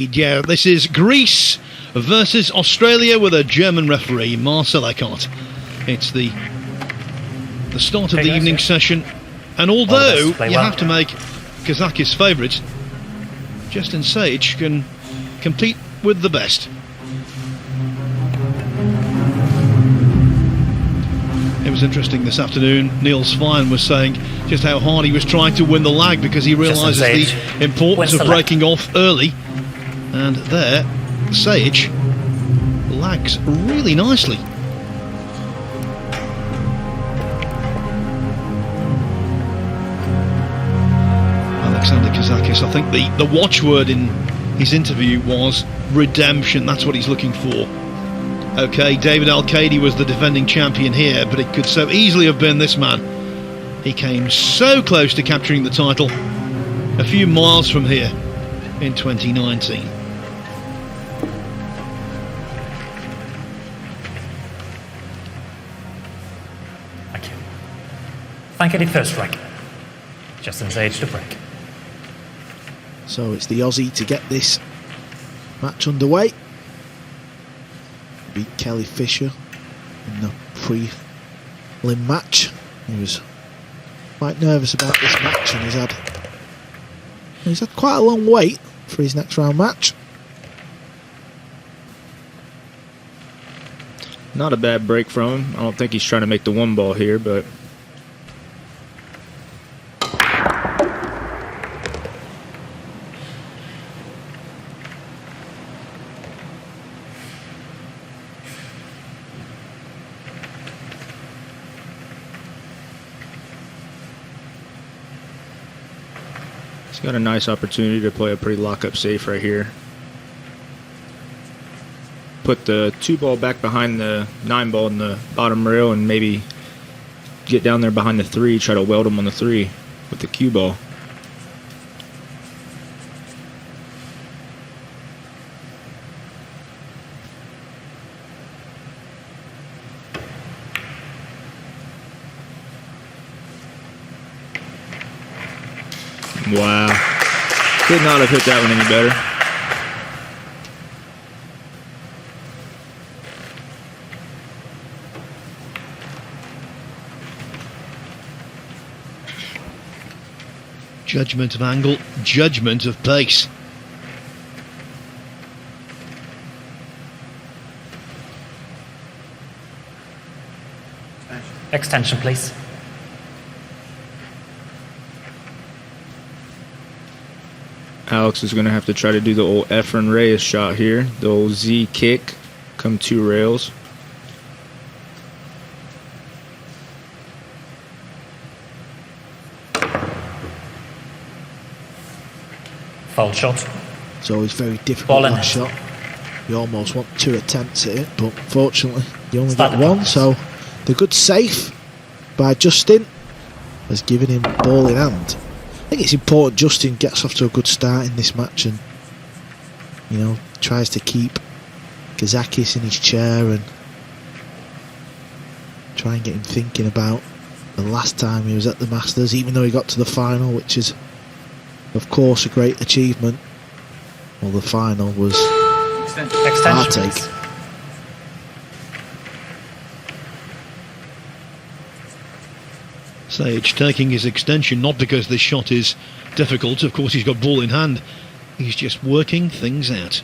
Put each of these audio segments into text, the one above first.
Yeah, this is Greece versus Australia with a German referee, Marcel Eckhardt. It's the start of the evening session, and although you have to make Kazakis favourites, Justin Sajich can compete with the best. It was interesting this afternoon. Niels Fine was saying just how hard he was trying to win the lag because he realises the importance of breaking off early. And there, Sajich lags really nicely. Alexander Kazakis, I think the watchword in his interview was redemption. That's what he's looking for. Okay, David Al-Qaedi was the defending champion here, but it could so easily have been this man. He came so close to capturing the title a few miles from here in 2019. Thank you, the first strike. Justin Sajich to break. So it's the Aussie to get this match underway. Beat Kelly Fisher in the pre-lim match. He was quite nervous about this match, and he's had quite a long wait for his next round match. Not a bad break from him. I don't think he's trying to make the one ball here, but he's got a nice opportunity to play a pretty lock-up safe right here. Put the 2 ball back behind the 9 ball in the bottom rail and maybe get down there behind the 3, try to weld him on the 3 with the cue ball. Wow. Could not have hit that one any better. Judgment of angle, judgment of pace. Extension, please. Alex is going to have to try to do the old Efren Reyes shot here. The old Z kick, come 2 rails. Foul shot. It's always very difficult, that shot. You almost want 2 attempts at it, but fortunately you only get 1. So the good save by Justin has given him ball in hand. I think it's important Justin gets off to a good start in this match and, you know, tries to keep Kazakis in his chair and try and get him thinking about the last time he was at the Masters, even though he got to the final, which is of course a great achievement. Well, the final was heartache. Sajich taking his extension, not because this shot is difficult, of course he's got ball in hand, he's just working things out.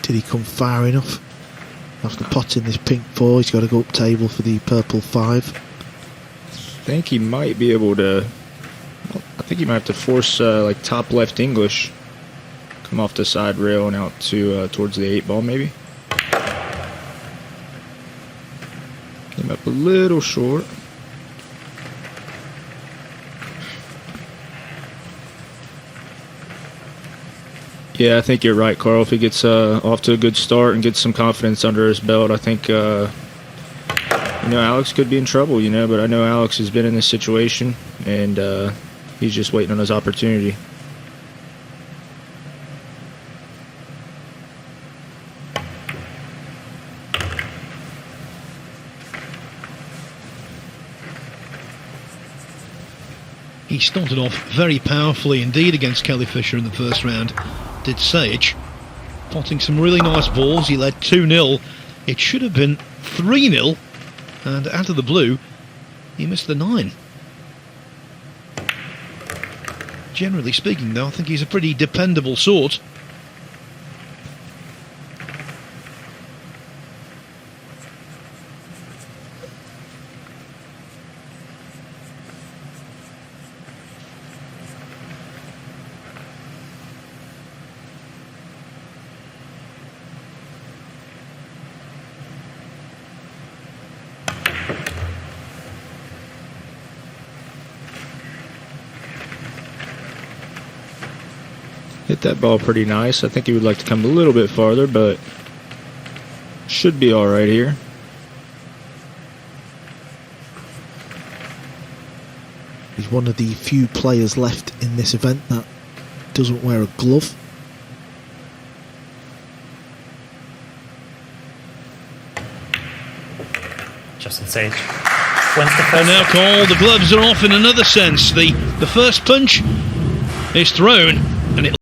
Did he come far enough? After potting this pink 4, he's got to go up table for the purple 5. I think he might be able to. I think he might have to force like top left English, come off the side rail and out to towards the 8 ball maybe. Came up a little short. Yeah, I think you're right, Carl. If he gets off to a good start and gets some confidence under his belt, I think, Alex could be in trouble, but I know Alex has been in this situation, and he's just waiting on his opportunity. He started off very powerfully indeed against Kelly Fisher in the first round, did Sajich, potting some really nice balls. He led 2-0. It should have been 3-0, and out of the blue, he missed the 9. Generally speaking, though, I think he's a pretty dependable sort. Hit that ball pretty nice. I think he would like to come a little bit farther, but should be all right here. He's one of the few players left in this event that doesn't wear a glove. Justin Sage wins the first. And now, Cole, the gloves are off in another sense. The first punch is thrown, and it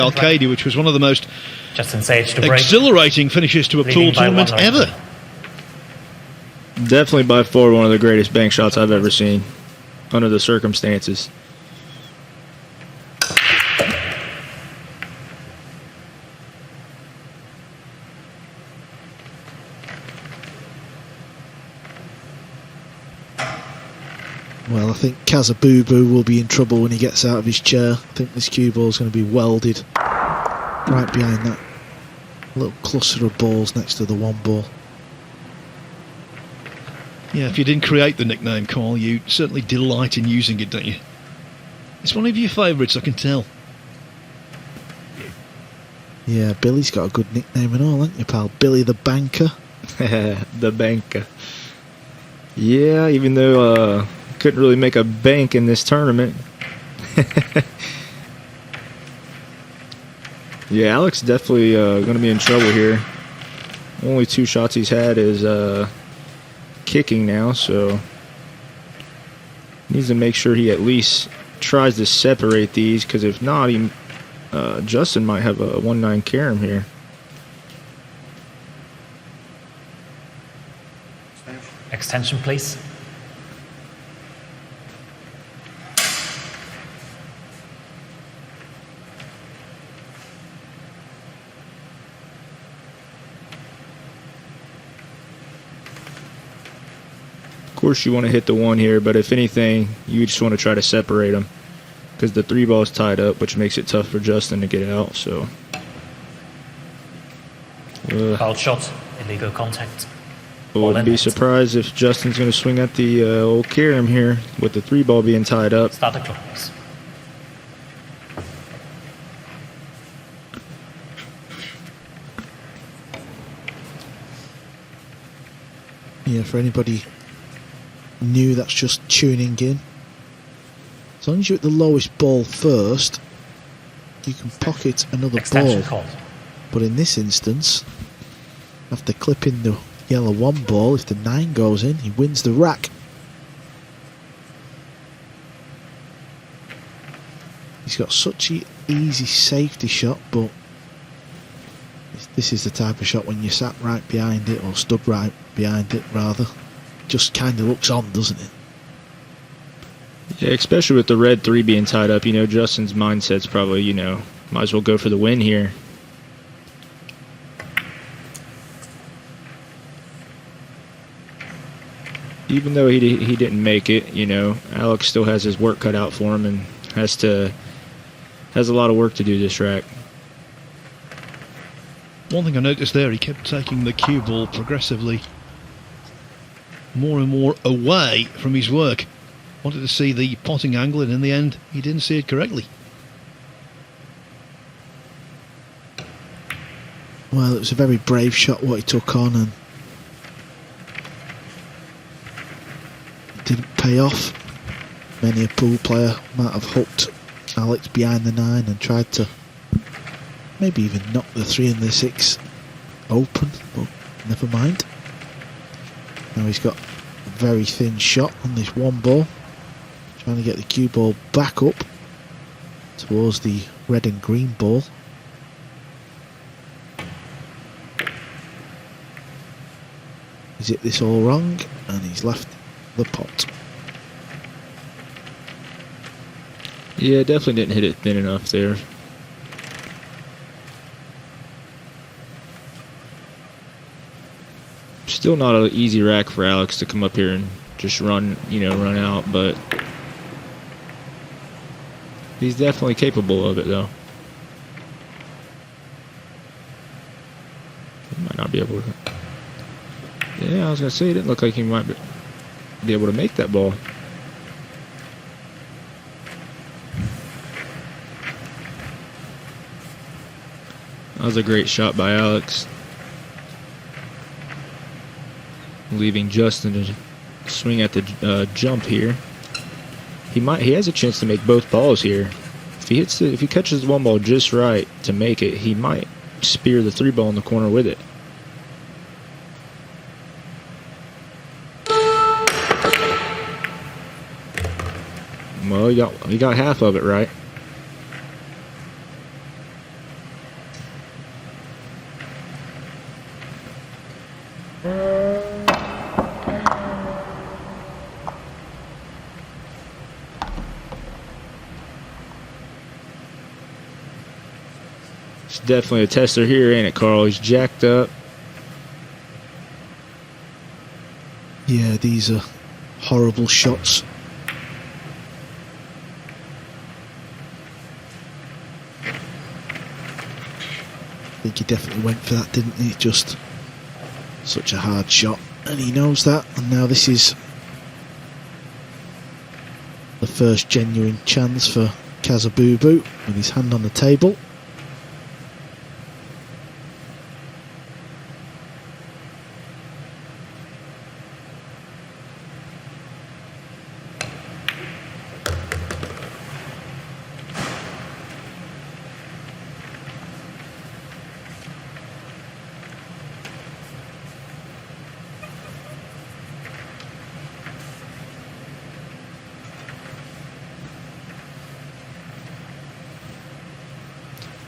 Al-Qaeda, which was one of the most Justin Sage to break, exhilarating finishes to a pool tournament ever. Definitely by far one of the greatest bank shots I've ever seen under the circumstances. Well, I think Kazabubu will be in trouble when he gets out of his chair. I think this cue ball is going to be welded right behind that little cluster of balls next to the one ball. Yeah, if you didn't create the nickname, Carl, you certainly delight in using it, don't you? It's one of your favourites, I can tell. Yeah, Billy's got a good nickname and all, hasn't you, pal? Billy the Banker. The Banker. Yeah, even though couldn't really make a bank in this tournament. Yeah, Alex definitely going to be in trouble here. Only 2 shots he's had is kicking now, so needs to make sure he at least tries to separate these, because if not, he Justin might have a 1-9 carom here. extension, please. Of course you want to hit the 1 here, but if anything, you just want to try to separate them, because the 3 ball is tied up, which makes it tough for Justin to get out. So Foul shot, illegal contact. Wouldn't be surprised if Justin's going to swing at the old carom here with the 3-ball being tied up. Start the clocks. Yeah, for anybody new that's just tuning in, as long as you're at the lowest ball first, you can pocket another Extension ball. called. But in this instance, after clipping the yellow 1 ball, if the 9 goes in, he wins the rack. He's got such an easy safety shot, but this is the type of shot when you're sat right behind it, or stood right behind it rather, just kind of looks on, doesn't it? Yeah, especially with the red 3 being tied up, you know, Justin's mindset's probably, you know, might as well go for the win here. Even though he didn't make it, you know, Alex still has his work cut out for him and has a lot of work to do this track. One thing I noticed there, he kept taking the cue ball progressively more and more away from his work. Wanted to see the potting angle, and in the end, he didn't see it correctly. Well, it was a very brave shot what he took on, and it didn't pay off. Many a pool player might have hooked Alex behind the 9 and tried to maybe even knock the 3 and the 6 open, but never mind. Now he's got a very thin shot on this 1 ball, trying to get the cue ball back up towards the red and green ball. He's hit this all wrong, and he's left the pot. Yeah, definitely didn't hit it thin enough there. Still not an easy rack for Alex to come up here and just run out, but he's definitely capable of it, though. He might not be able to. Yeah, I was gonna say, it didn't look like he might be able to make that ball. That was a great shot by Alex, leaving Justin to swing at the jump here. He has a chance to make both balls here. If he catches the 1 ball just right to make it, he might spear the 3 ball in the corner with it. Well, he got half of it right. It's definitely a tester here, ain't it, Carl? He's jacked up. Yeah, these are horrible shots. I think he definitely went for that, didn't he? Just such a hard shot, and he knows that. And now this is the first genuine chance for Kazabubu with his hand on the table.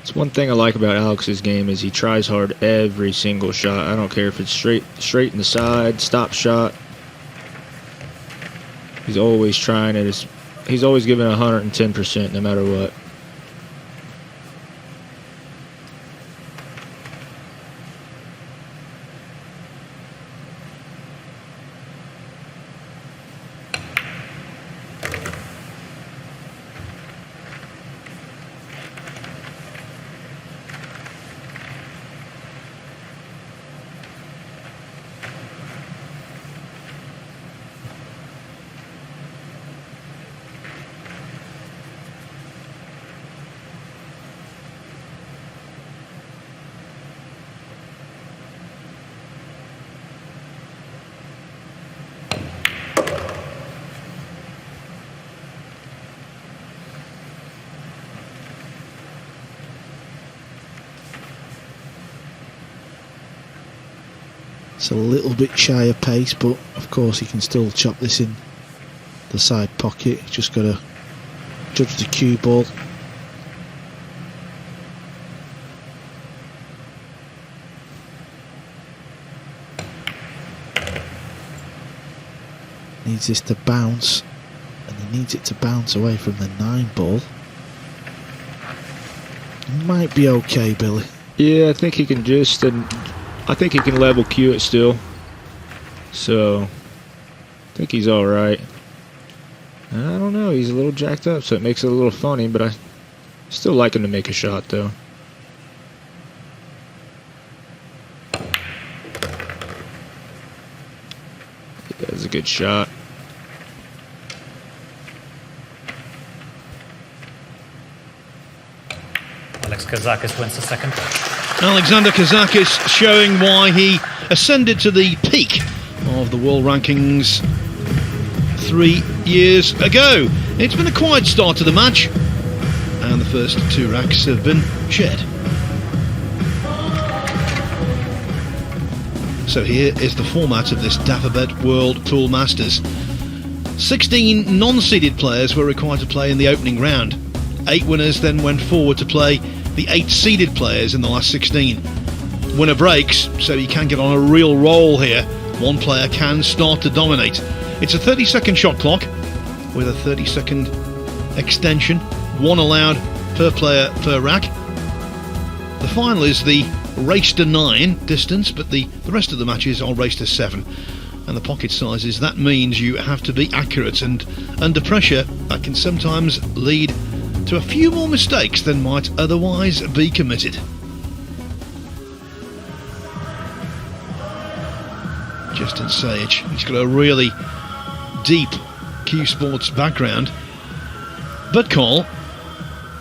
It's one thing I like about Alex's game is he tries hard every single shot. I don't care if it's straight in the side, stop shot. He's always trying it. He's always giving 110% no matter what. It's a little bit shy of pace, but of course he can still chop this in the side pocket. Just got to judge the cue ball. Needs this to bounce, and he needs it to bounce away from the 9 ball. Might be okay, Billy. Yeah, I think he can just, I think he can level cue it still. So, I think he's all right. I don't know, he's a little jacked up, so it makes it a little funny, but I still like him to make a shot, though. Yeah, that's a good shot. Kazakis wins the second touch. Alexander Kazakis showing why he ascended to the peak of the world rankings 3 years ago. It's been a quiet start to the match, and the first 2 racks have been shed. So here is the format of this Dapperbet World Pool Masters. 16 non-seeded players were required to play in the opening round. 8 winners then went forward to play the 8 seeded players in the last 16. Winner breaks, so you can get on a real roll here. One player can start to dominate. It's a 30-second shot clock with a 30-second extension, 1 allowed per player per rack. The final is the race to 9 distance, but the rest of the matches are race to 7. And the pocket sizes, that means you have to be accurate, and under pressure that can sometimes lead to a few more mistakes than might otherwise be committed. Justin Sajich, he's got a really deep Q Sports background, but Carl,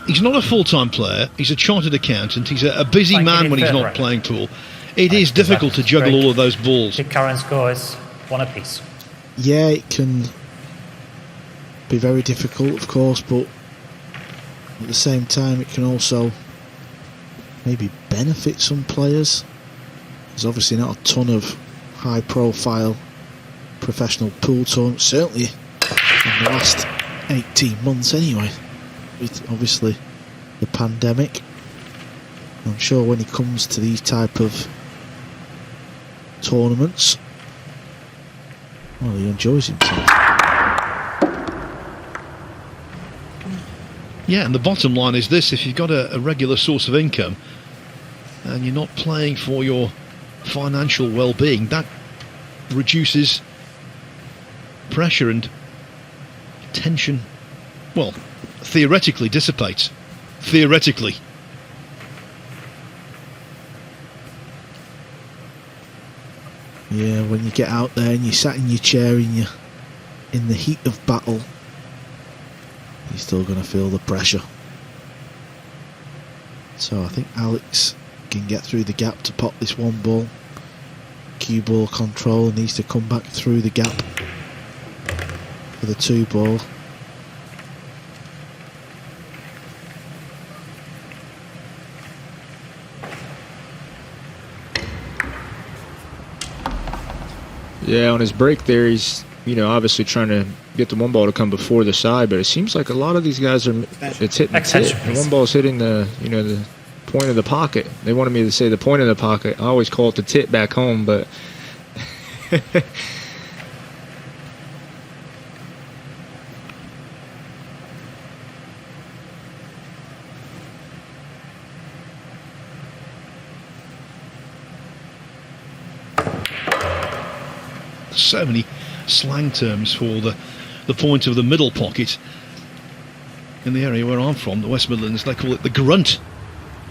he's not a full-time player, he's a chartered accountant, he's a busy man when he's not playing pool. It is difficult to juggle all of those balls. The current score is 1 apiece. Yeah, it can be very difficult, of course, but at the same time it can also maybe benefit some players. There's obviously not a ton of high profile professional pool tournaments, certainly in the last 18 months anyway, with obviously the pandemic. I'm sure when he comes to these type of tournaments, well, he enjoys himself. Yeah, and the bottom line is this: if you've got a regular source of income and you're not playing for your financial well-being, that reduces pressure, and tension, well, theoretically dissipates. Theoretically. Yeah, when you get out there and you're sat in your chair and you're in the heat of battle, you're still going to feel the pressure. So I think Alex can get through the gap to pop this 1 ball. Cue ball control needs to come back through the gap for the 2 ball. Yeah, on his break there, he's, obviously trying to get the 1 ball to come before the side, but it seems like a lot of these guys it's hitting the tit. The 1 ball's hitting the point of the pocket. They wanted me to say the point of the pocket. I always call it the tit back home, but so many slang terms for the point of the middle pocket. In the area where I'm from, the West Midlands, they call it the grunt.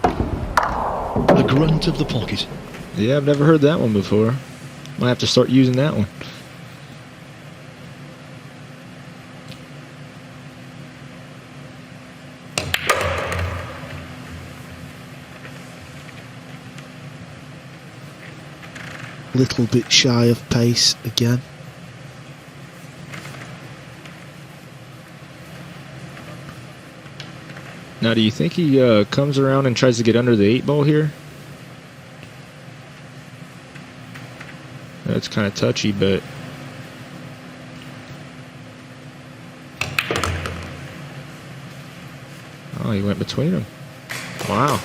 The grunt of the pocket. Yeah, I've never heard that one before. Might have to start using that one. Little bit shy of pace again. Now, do you think he comes around and tries to get under the 8 ball here? kind of touchy, but oh, he went between them. Wow.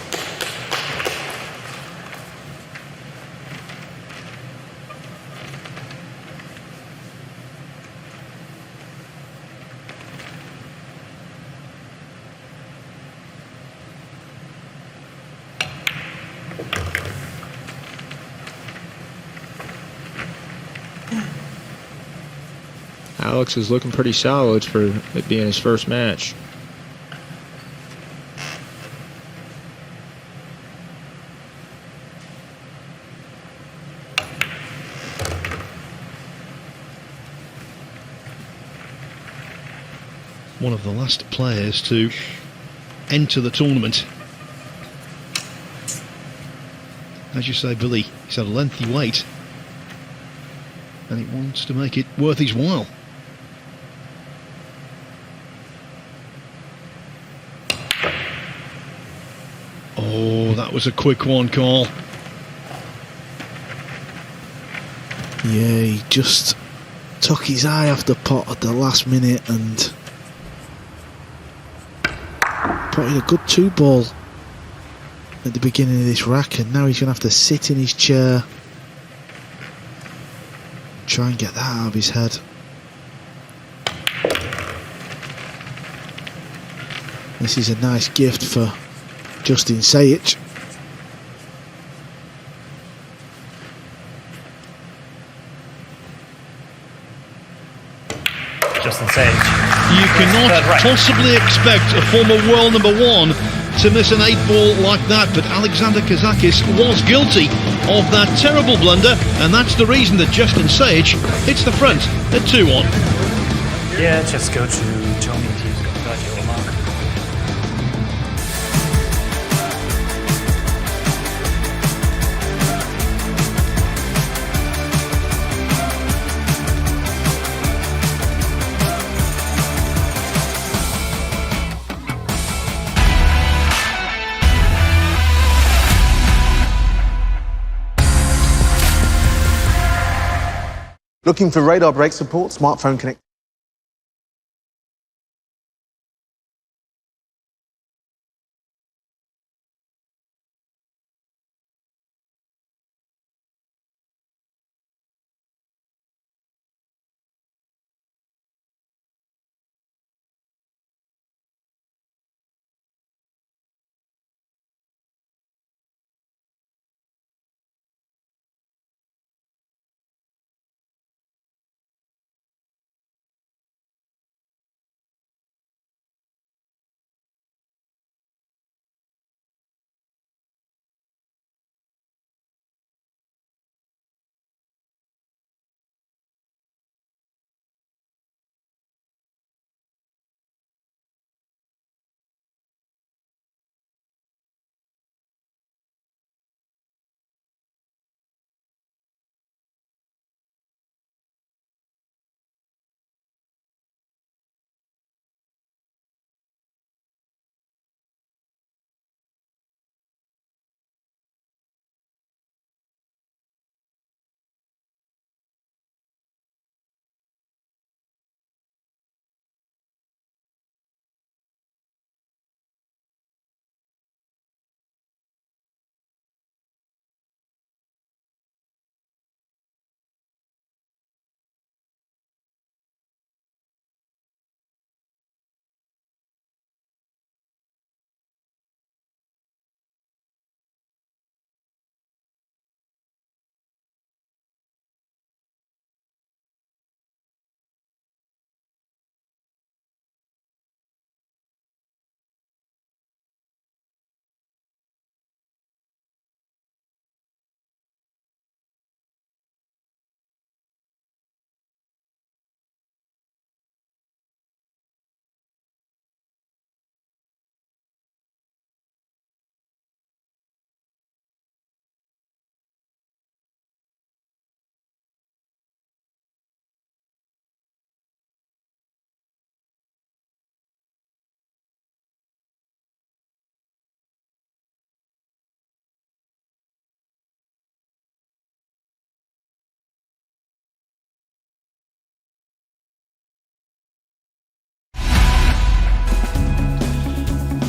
Alex is looking pretty solid for it being his first match. One of the last players to enter the tournament. As you say, Billy, he's had a lengthy wait, and he wants to make it worth his while. Oh, that was a quick one, Carl. Yeah, he just took his eye off the pot at the last minute and put in a good 2-ball at the beginning of this rack, and now he's going to have to sit in his chair, try and get that out of his head. This is a nice gift for Justin Sajich. Justin Sajich. You cannot possibly expect a former world #1 to miss an 8-ball like that, but Alexander Kazakis was guilty of that terrible blunder, and that's the reason that Justin Sajich hits the front at 2-1. Yeah, just go to Tony and he's got your mark. Looking for radar brake support, smartphone connect.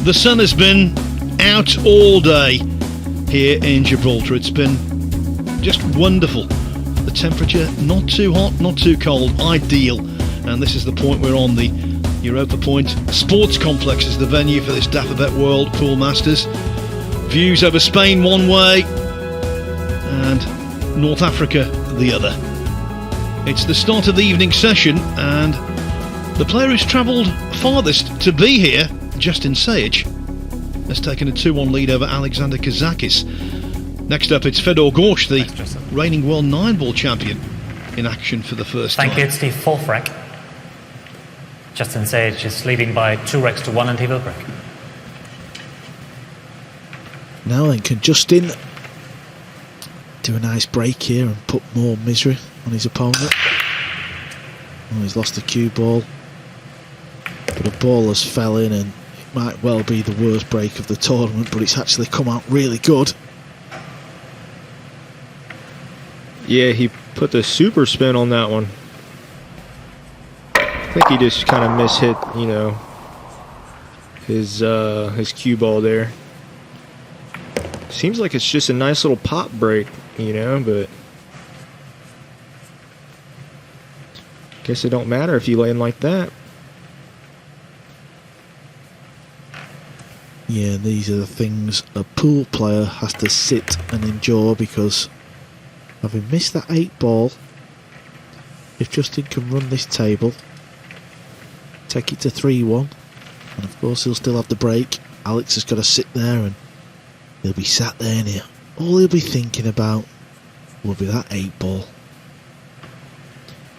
the sun has been out all day here in Gibraltar. It's been just wonderful. The temperature not too hot, not too cold, ideal. And this is the point we're on. The Europa Point Sports Complex is the venue for this Dapperbet World Pool Masters. Views over Spain one way and North Africa the other. It's the start of the evening session, and the player who's travelled farthest to be here, Justin Sajich, has taken a 2-1 lead over Alexander Kazakis. Next up, it's Fedor Gorsh, the reigning world 9-ball champion, in action for the first time. Thank you, it's the fourth rack. Justin Sajich is leading by 2 racks to 1, and he will break. Now then, can Justin do a nice break here and put more misery on his opponent? Oh, he's lost the cue ball, but the ball has fell in, and it might well be the worst break of the tournament, but it's actually come out really good. Yeah, he put the super spin on that one. I think he just kind of mishit, you know, his cue ball there. Seems like it's just a nice little pop break, you know, but guess it don't matter if you land like that. Yeah, these are the things a pool player has to sit and endure, because having missed that 8 ball, if Justin can run this table, take it to 3-1, and of course he'll still have the break, Alex has got to sit there and he'll be sat there, and all he'll be thinking about will be that 8 ball.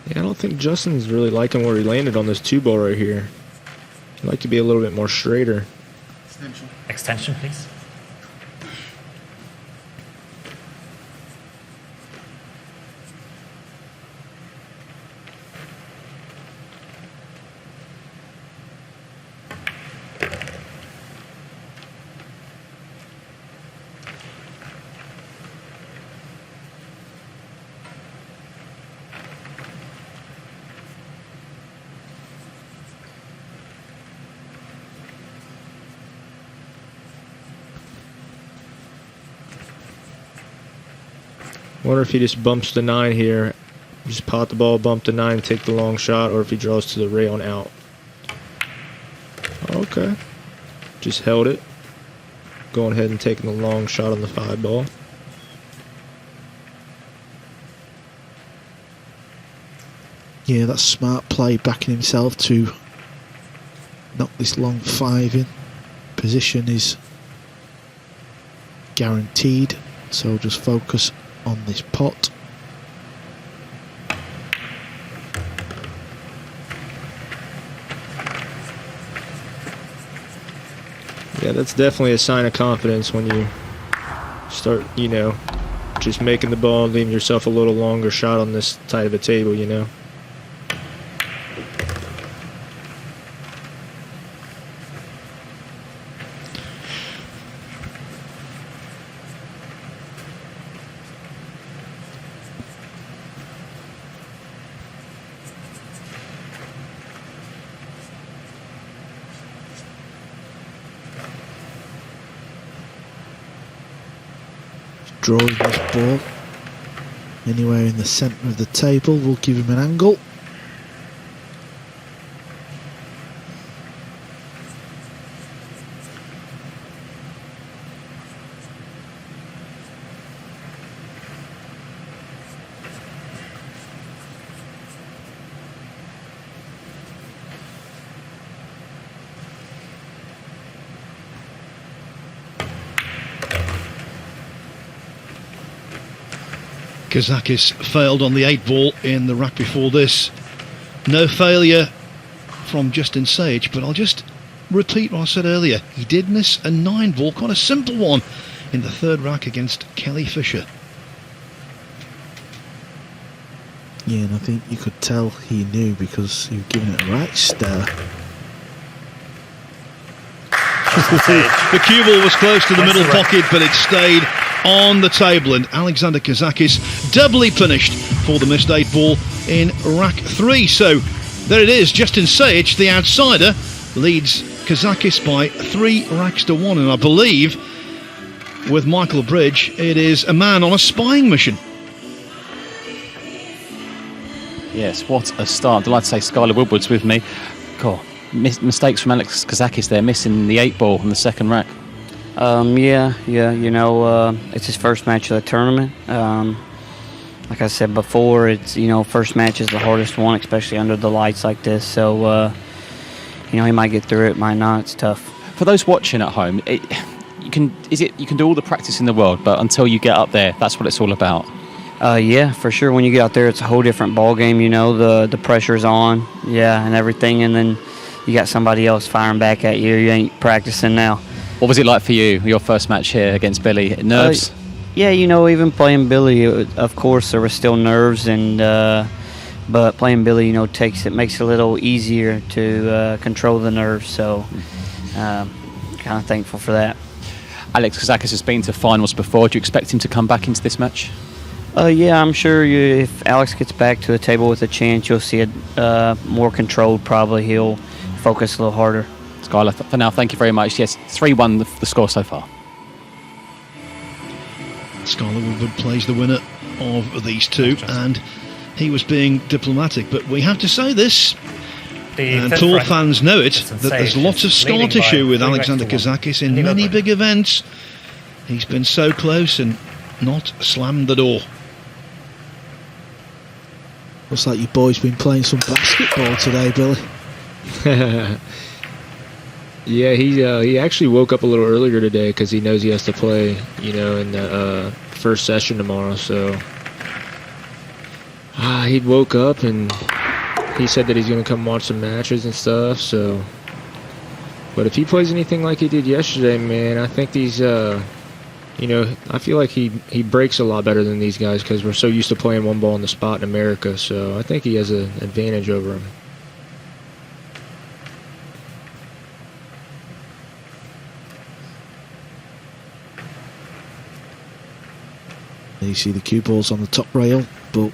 Yeah, I don't think Justin's really liking where he landed on this 2 ball right here. He'd like to be a little bit more straighter. Extension, please. Wonder if he just bumps the 9 here, just pot the ball, bump the 9, take the long shot, or if he draws to the rail and out. Okay, just held it, going ahead and taking the long shot on the 5 ball. Yeah, that's smart play, backing himself to knock this long 5 in. Position is guaranteed, so just focus on this pot. Yeah, that's definitely a sign of confidence when you start, you know, just making the ball, leaving yourself a little longer shot on this tight of a table, you know. Drawing this ball anywhere in the centre of the table will give him an angle. Kazakis failed on the 8 ball in the rack before this. No failure from Justin Sajich, but I'll just repeat what I said earlier. He did miss a 9 ball, quite a simple one, in the 3rd rack against Kelly Fisher. Yeah, and I think you could tell he knew, because he was giving it a right stare. The cue ball was close to the middle pocket, but it stayed on the table, and Alexander Kazakis doubly punished for the missed 8 ball in rack 3. So there it is, Justin Sajich, the outsider, leads Kazakis by 3 racks to 1, and I believe with Michael Bridge it is a man on a spying mission. Yes, what a start. I'd like to say Skylar Woodward's with me. God, mistakes from Alex Kazakis there, missing the 8-ball on the second rack. Yeah, you know, it's his first match of the tournament. Like I said before, it's, you know, first match is the hardest one, especially under the lights like this. So, you know, he might get through it, might not. It's tough. For those watching at home, you can do all the practice in the world, but until you get up there, that's what it's all about. Yeah, for sure. When you get out there, it's a whole different ball game. You know, the pressure's on, and everything, and then you got somebody else firing back at you. You ain't practicing now. What was it like for you, your first match here against Billy? Nerves? Yeah, you know, even playing Billy, of course, there was still nerves, and but playing Billy, you know, makes it a little easier to control the nerves. So, kind of thankful for that. Alex Kazakis has been to finals before. Do you expect him to come back into this match? Yeah, I'm sure if Alex gets back to the table with a chance, you'll see it more controlled. Probably he'll focus a little harder. Skylar, for now, thank you very much. Yes, 3-1 the score so far. Skylar Woodward plays the winner of these two, and he was being diplomatic, but we have to say this, and Tour fans know it, that there's lots of scar tissue with Alexander Kazakis in many big events. He's been so close and not slammed the door. Looks like your boy's been playing some basketball today, Billy. Yeah, he actually woke up a little earlier today because he knows he has to play, you know, in the first session tomorrow. So he woke up and he said that he's going to come watch some matches and stuff. So, but if he plays anything like he did yesterday, man, I think these, you know, I feel like he breaks a lot better than these guys because we're so used to playing one ball on the spot in America. So I think he has an advantage over him. You see the cue balls on the top rail, but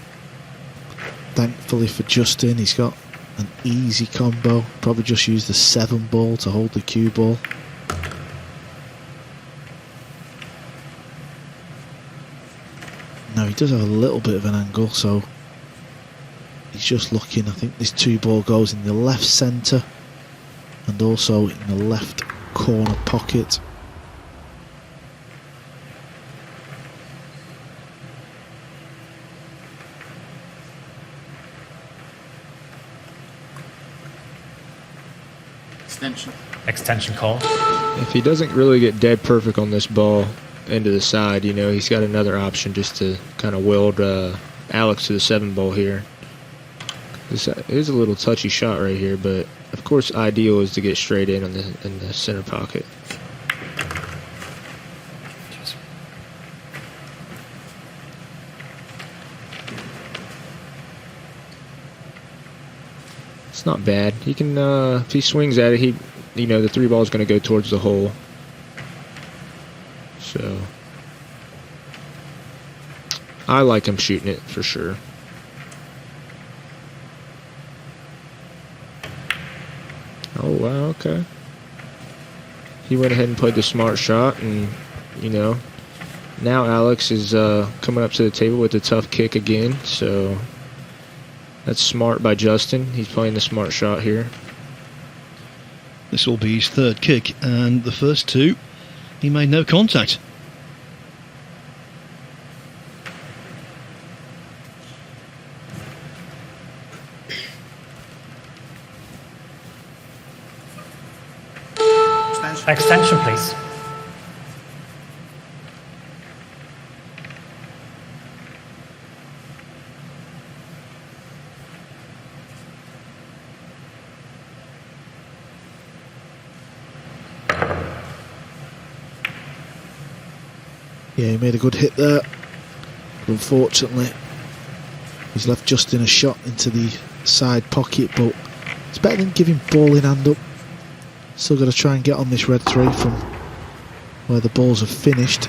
thankfully for Justin, he's got an easy combo. Probably just use the 7-ball to hold the cue ball. Now he does have a little bit of an angle, so he's just looking. I think this 2-ball goes in the left centre and also in the left corner pocket. Extension call. If he doesn't really get dead perfect on this ball into the side, you know, he's got another option just to kind of weld Alex to the 7-ball here. This is a little touchy shot right here, but of course ideal is to get straight in the center pocket. It's not bad. He can if he swings at it, you know, the 3-ball is going to go towards the hole. So I like him shooting it for sure. Oh wow, okay. He went ahead and played the smart shot, and you know, now Alex is coming up to the table with a tough kick again. So that's smart by Justin. He's playing the smart shot here. This will be his 3rd kick, and the first 2 he made no contact. Extension, please. Yeah, he made a good hit there. But unfortunately, he's left Justin a shot into the side pocket, but it's better than giving ball in hand up. Still got to try and get on this red 3 from where the balls have finished.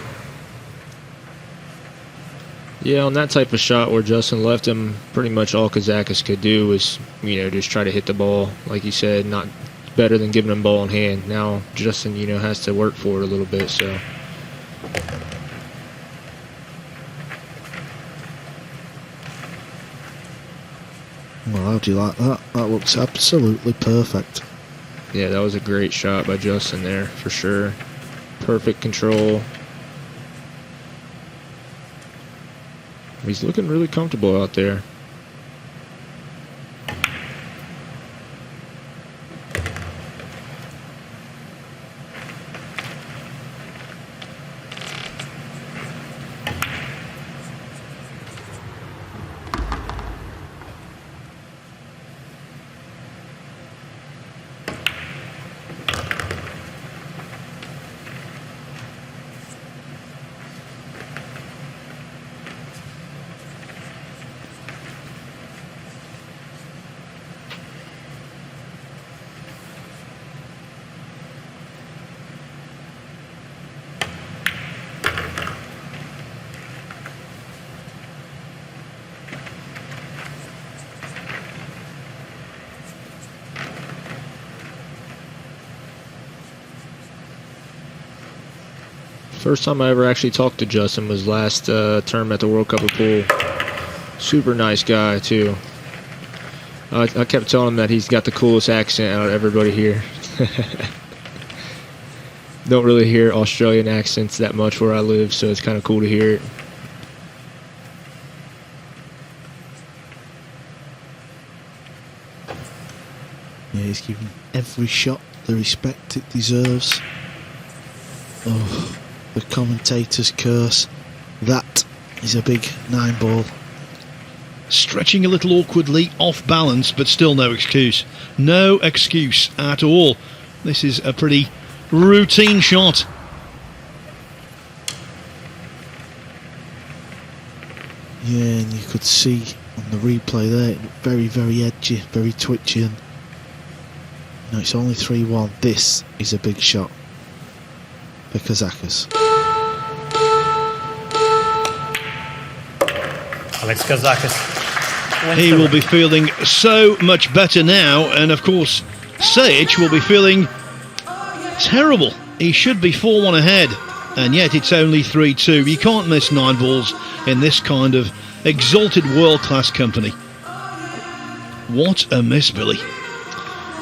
Yeah, on that type of shot where Justin left him, pretty much all Kazakis could do was, you know, just try to hit the ball, like you said, not better than giving him ball in hand. Now Justin, has to work for it a little bit. So. Well, how do you like that? That looks absolutely perfect. Yeah, that was a great shot by Justin there, for sure. Perfect control. He's looking really comfortable out there. First time I ever actually talked to Justin was last term at the World Cup of Pool. Super nice guy, too. I kept telling him that he's got the coolest accent out of everybody here. Don't really hear Australian accents that much where I live, so it's kind of cool to hear it. Yeah, he's giving every shot the respect it deserves. Oh, the commentator's curse. That is a big 9 ball. Stretching a little awkwardly, off balance, but still no excuse. No excuse at all. This is a pretty routine shot. Yeah, and you could see on the replay there, it looked very, very edgy, very twitchy. And no, it's only 3-1. This is a big shot for Kazakis. Alex Kazakis. He will be feeling so much better now, and of course Sajich will be feeling terrible. He should be 4-1 ahead, and yet it's only 3-2. You can't miss 9 balls in this kind of exalted world-class company. What a miss, Billy.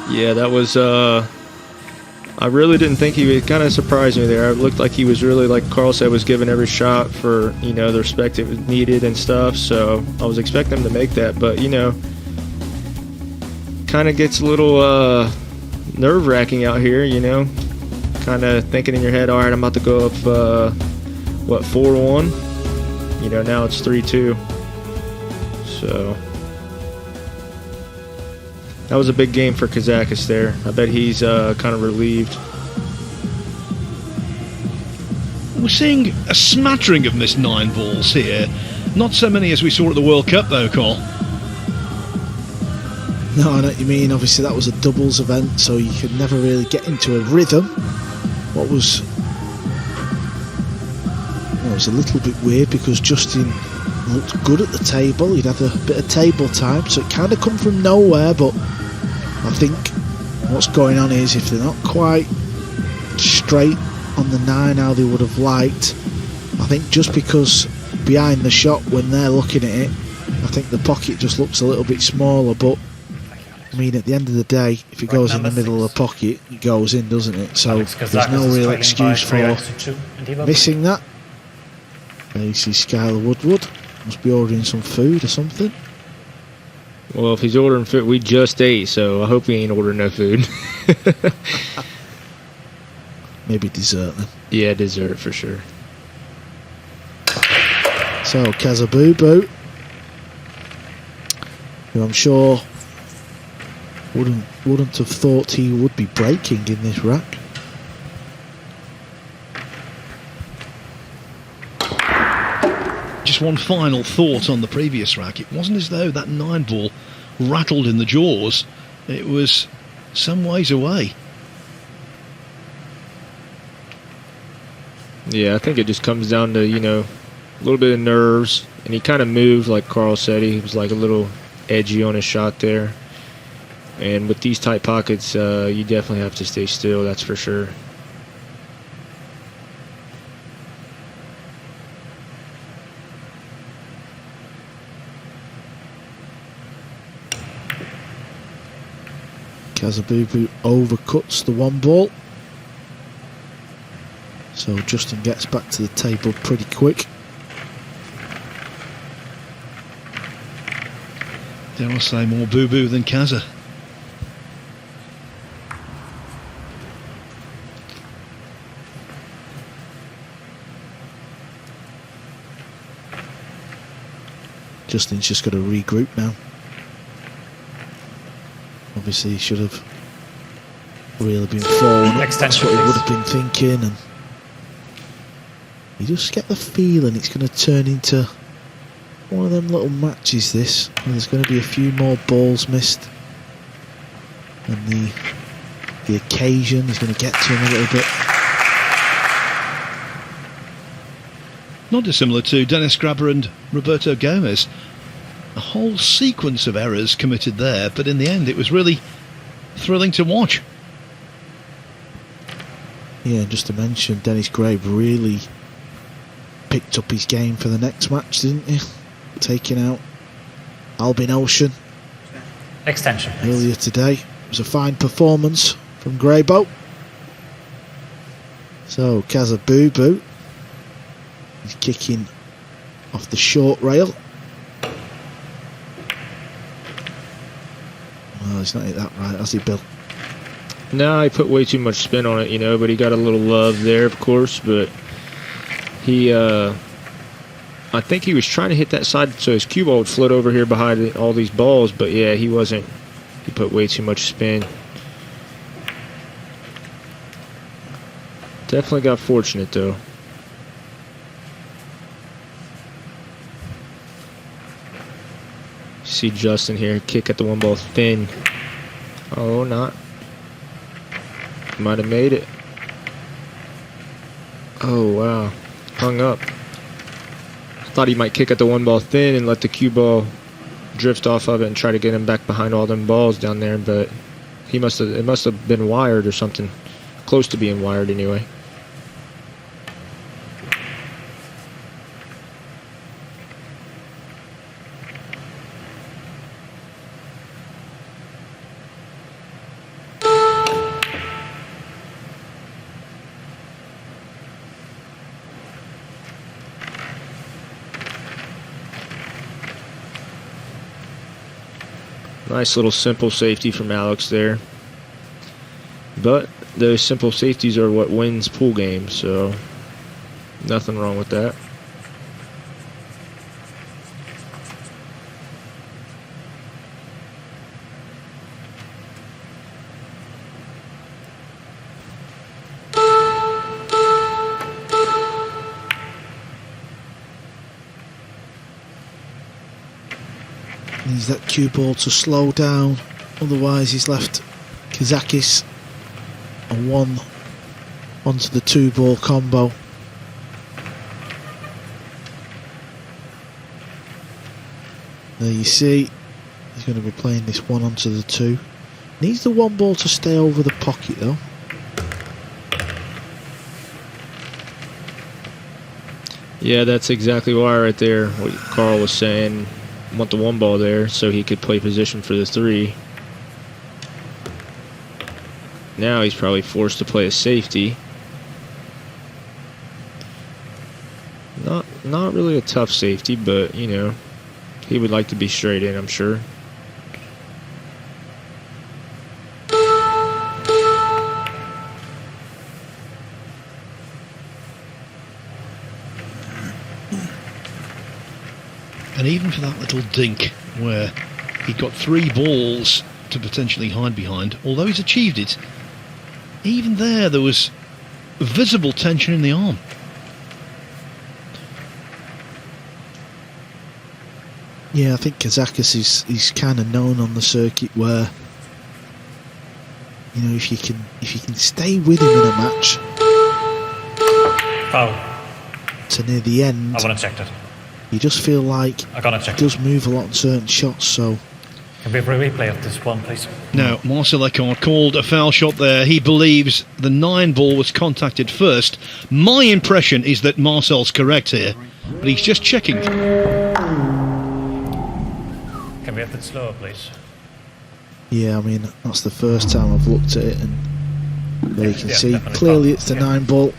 Yeah, that was I really didn't think he would. Kind of surprised me there. It looked like he was really, like Carl said, was giving every shot for, the respect it was needed and stuff. So I was expecting him to make that, but, kind of gets a little nerve-wracking out here, kind of thinking in your head, all right, I'm about to go up, 4-1? Now it's 3-2. So that was a big game for Kazakis there. I bet he's kind of relieved. We're seeing a smattering of missed 9 balls here. Not so many as we saw at the World Cup, though, Carl. No, I know what you mean. Obviously, that was a doubles event, so you could never really get into a rhythm. What was... Well, it was a little bit weird because Justin looked good at the table. He'd had a bit of table time, so it kind of come from nowhere, but I think what's going on is if they're not quite straight on the 9 how they would have liked, I think just because behind the shot when they're looking at it, I think the pocket just looks a little bit smaller, but I mean at the end of the day, if it goes in the middle of the pocket, it goes in, doesn't it? So there's no real excuse for missing that. There you see Skylar Woodward. Must be ordering some food or something. Well, if he's ordering food, we just ate, so I hope he ain't ordering no food. Maybe dessert then. Yeah, dessert for sure. So, Kazabubu, who I'm sure wouldn't have thought he would be breaking in this rack. Just one final thought on the previous rack. It wasn't as though that 9 ball rattled in the jaws. It was some ways away. Yeah, I think it just comes down to, a little bit of nerves. And he kind of moved, like Carl said. He was like a little edgy on his shot there. And with these tight pockets, you definitely have to stay still, that's for sure. Kazabubu overcuts the one ball. So Justin gets back to the table pretty quick. Dare I say more boo-boo than Kaza. Justin's just got to regroup now. Obviously he should have really been falling up. That's what he would have been thinking, and you just get the feeling it's going to turn into one of them little matches, this, and there's going to be a few more balls missed, and the occasion is going to get to him a little bit. Not dissimilar to Dennis Grabber and Roberto Gomez. A whole sequence of errors committed there, but in the end it was really thrilling to watch. Yeah, and just to mention, Dennis Grave really picked up his game for the next match, didn't he? Taking out Albin Ocean extension earlier today. It was a fine performance from Greyboat. So Kazabubu is kicking off the short rail. Well, he's not hit that right, has he, Bill? No, he put way too much spin on it, you know, but he got a little love there, of course, but he, I think he was trying to hit that side so his cue ball would float over here behind all these balls, but yeah, he wasn't. He put way too much spin. Definitely got fortunate, though. See Justin here, kick at the one ball thin. Oh, not. Might have made it. Oh, wow. Hung up. Thought he might kick at the one ball thin and let the cue ball drift off of it and try to get him back behind all them balls down there, but it must have been wired or something. Close to being wired anyway. Nice little simple safety from Alex there. But those simple safeties are what wins pool games, so nothing wrong with that. Needs that cue ball to slow down, otherwise he's left Kazakis a one onto the two ball combo. There you see, he's going to be playing this one onto the two. Needs the one ball to stay over the pocket though. Yeah, that's exactly why right there, what Carl was saying. Want the one ball there so he could play position for the three. Now he's probably forced to play a safety. Not really a tough safety, but you know, he would like to be straight in, I'm sure. And even for that little dink where he got three balls to potentially hide behind, although he's achieved it, even there was visible tension in the arm. Yeah, I think Kazakis is kind of known on the circuit where, you know, if you can stay with him in a match to near the end, I want to check that. you just feel like I gotta check. he does move a lot on certain shots, so Can we have a replay of this one, please? Now, Marcel Eckhart called a foul shot there. He believes the 9 ball was contacted first. My impression is that Marcel's correct here, but he's just checking. Can we have it slower, please? Yeah, I mean, that's the first time I've looked at it, and there you can see definitely clearly foul. it's the 9 ball,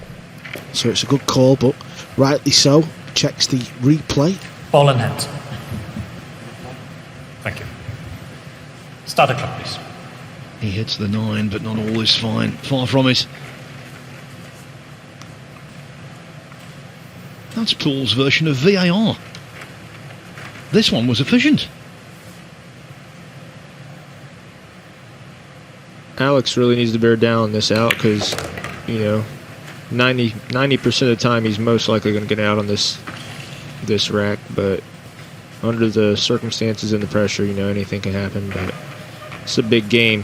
so it's a good call, but rightly so. Checks the replay. Ball in hand. Thank you. Start the clock, please. He hits the 9, but not all is fine. Far from it. That's Paul's version of VAR. This one was efficient. Alex really needs to bear down this out because, you know, 90% of the time he's most likely going to get out on this rack, but under the circumstances and the pressure, you know, anything can happen, but it's a big game.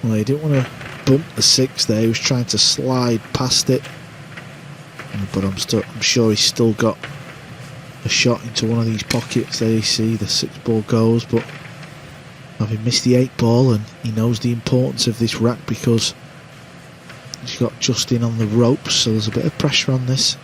Well, he didn't want to bump the 6 there. He was trying to slide past it, but I'm sure he's still got a shot into one of these pockets. There you see the 6 ball goes, but having missed the 8 ball, and he knows the importance of this rack because he's got Justin on the ropes, so there's a bit of pressure on this.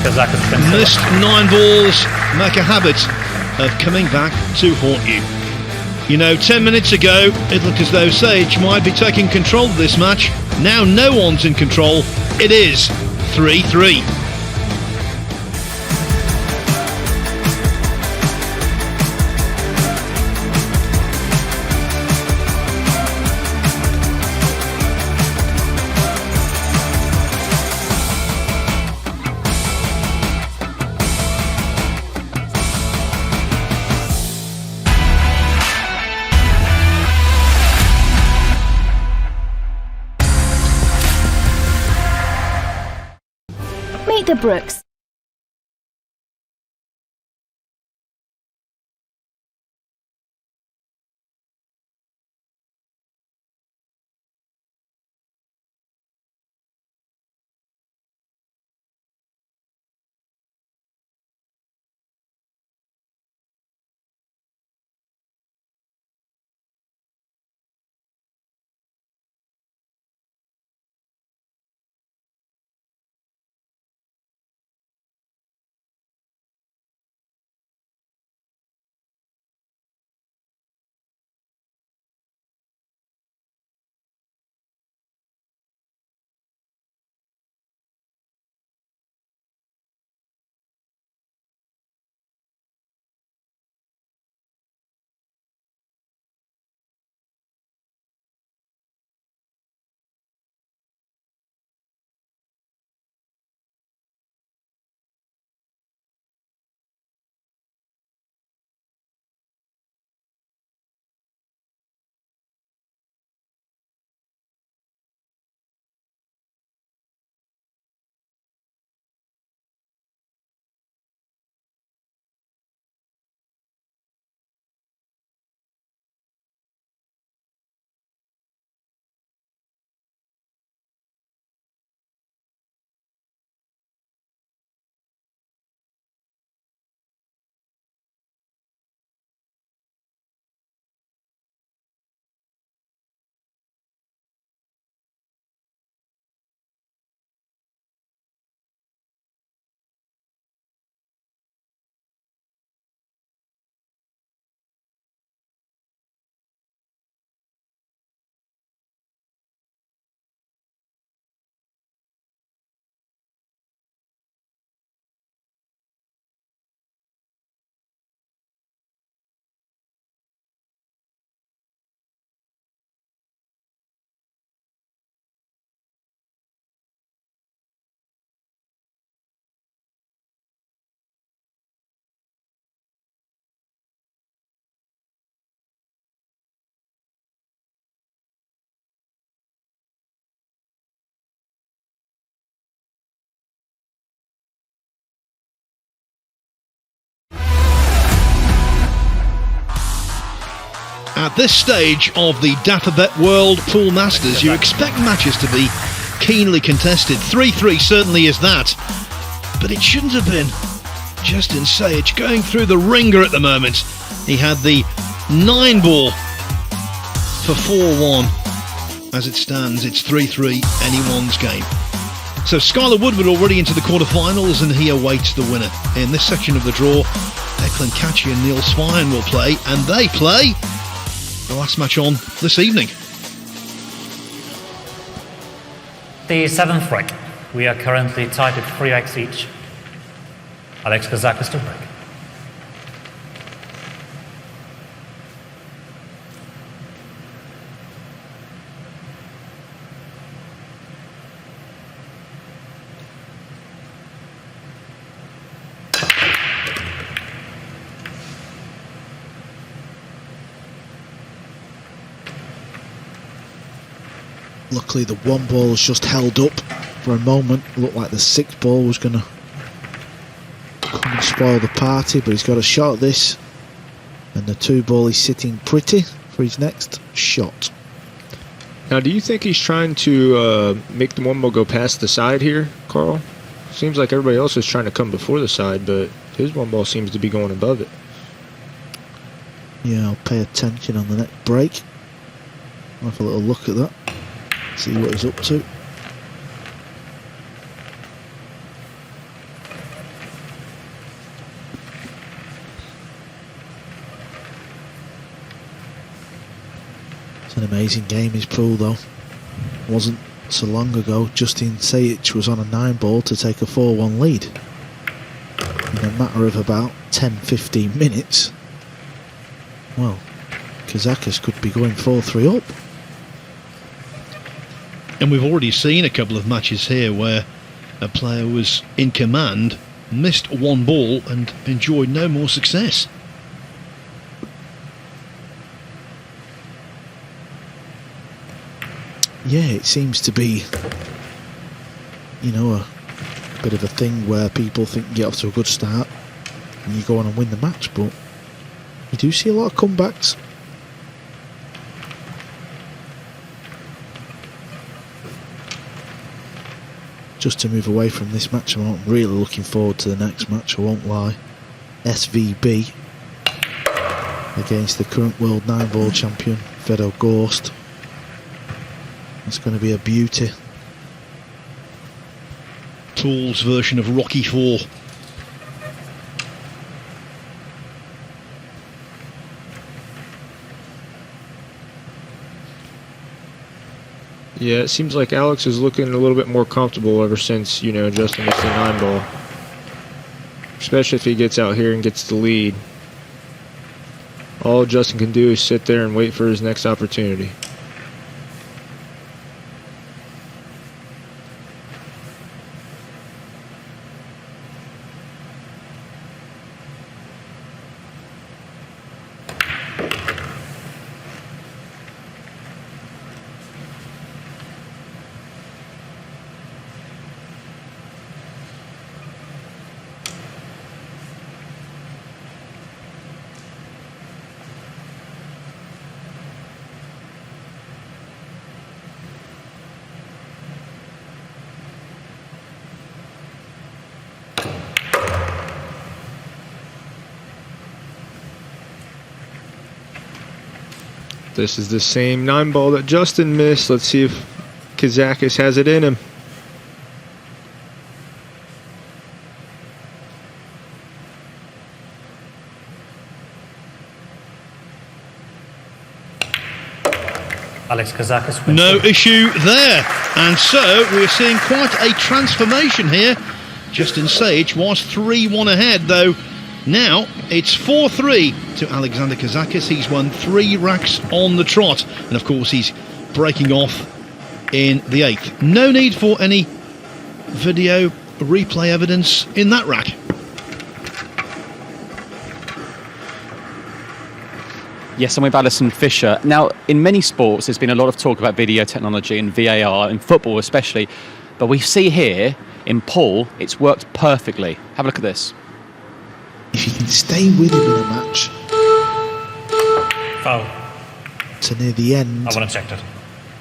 Kazakis Missed 9 balls make a habit of coming back to haunt you. You know, 10 minutes ago it looked as though Sage might be taking control of this match. Now no one's in control. It is 3-3. Meet the Brooks. At this stage of the Dapperbet World Pool Masters, you expect matches to be keenly contested. 3-3 certainly is that, but it shouldn't have been. Justin Sajich going through the ringer at the moment. He had the 9-ball for 4-1. As it stands, it's 3-3, anyone's game. So Skylar Woodward already into the quarterfinals, and he awaits the winner. In this section of the draw, Declan Catchy and Neil Swine will play, and they play the last match on this evening. The 7th break. We are currently tied at 3 racks each. Alex Kazakis to break. Luckily the 1 ball was just held up for a moment. Looked like the 6 ball was going to come and spoil the party, but he's got a shot at this, and the 2 ball is sitting pretty for his next shot. Now, do you think he's trying to make the 1 ball go past the side here, Carl? Seems like everybody else is trying to come before the side, but his 1 ball seems to be going above it. Yeah, I'll pay attention on the next break. I'll have a little look at that, see what he's up to. It's an amazing game, his pool, though. Wasn't so long ago Justin Sajich was on a 9-ball to take a 4-1 lead in a matter of about 10-15 minutes. Well, Kazakis could be going 4-3 up. And we've already seen a couple of matches here where a player was in command, missed 1 ball and enjoyed no more success. Yeah, it seems to be, you know, a bit of a thing where people think you get off to a good start and you go on and win the match, but you do see a lot of comebacks. Just to move away from this match, I'm really looking forward to the next match, I won't lie. SVB against the current world 9-ball champion, Vedo Gorst. It's going to be a beauty. Tool's version of Rocky 4. Yeah, it seems like Alex is looking a little bit more comfortable ever since, you know, Justin missed the 9-ball. Especially if he gets out here and gets the lead. All Justin can do is sit there and wait for his next opportunity. This is the same 9-ball that Justin missed. Let's see if Kazakis has it in him. Alex Kazakis wins. No issue there. And so we're seeing quite a transformation here. Justin Sajich was 3-1 ahead, though now it's 4-3 to Alexander Kazakis. He's won 3 racks on the trot, and of course he's breaking off in the 8th. No need for any video replay evidence in that rack. Yes, I'm with Alison Fisher. Now, in many sports, there's been a lot of talk about video technology and VAR, in football especially, but we see here, in pool, it's worked perfectly. Have a look at this. If you can stay with him in a match. Foul. to near the end, I want to check that.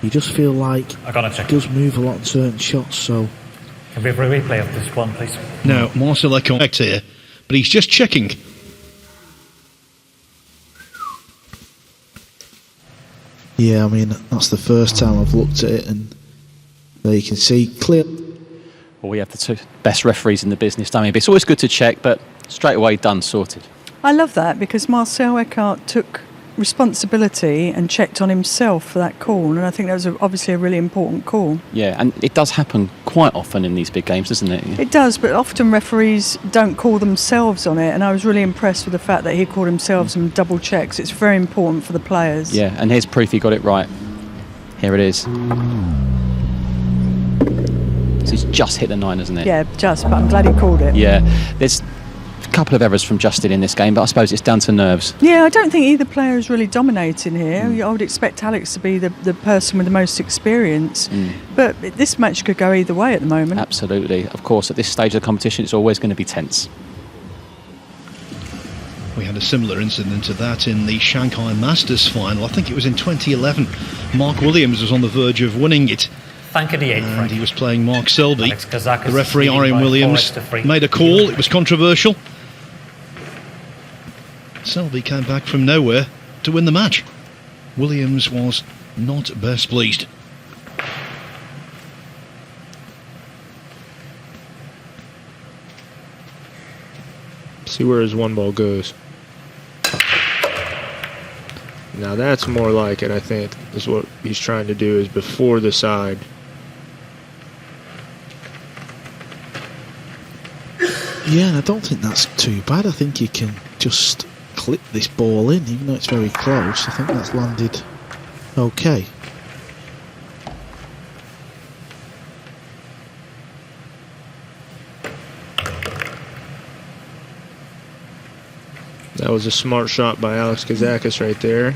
you just feel like I gotta check. he does move a lot in certain shots. So Can we have a replay of this one, please? Now, Marcel correct here, but he's just checking. yeah, I mean that's the first time I've looked at it, and there you can see clear. Well, we have the two best referees in the business, don't we? But it's always good to check, but straight away done, sorted. I love that because Marcel Eckhart took responsibility and checked on himself for that call, and I think that was obviously a really important call. Yeah, and it does happen quite often in these big games, doesn't it? It does, but often referees don't call themselves on it, and I was really impressed with the fact that he called himself and double checks. It's very important for the players. Yeah, and here's proof he got it right. Here it is. So he's just hit the 9, hasn't it? Yeah, just, but I'm glad he called it. Yeah, there's a couple of errors from Justin in this game, but I suppose it's down to nerves. Yeah, I don't think either player is really dominating here. I would expect Alex to be the person with the most experience, but this match could go either way at the moment. Absolutely. Of course, at this stage of the competition, it's always going to be tense. We had a similar incident to that in the Shanghai Masters final. I think it was in 2011. Mark Williams was on the verge of winning it. Thank you, the 8th And Frank. he was playing Mark Selby. Alex Kazakis The referee, leading Arian by Williams, 4-3. made a call. It was controversial. Selby came back from nowhere to win the match. Williams was not best pleased. See where his one ball goes. Now that's more like it, I think, is what he's trying to do, is before the side. Yeah, and I don't think that's too bad. I think you can just clip this ball in, even though it's very close. I think that's landed okay. That was a smart shot by Alex Kazakis right there.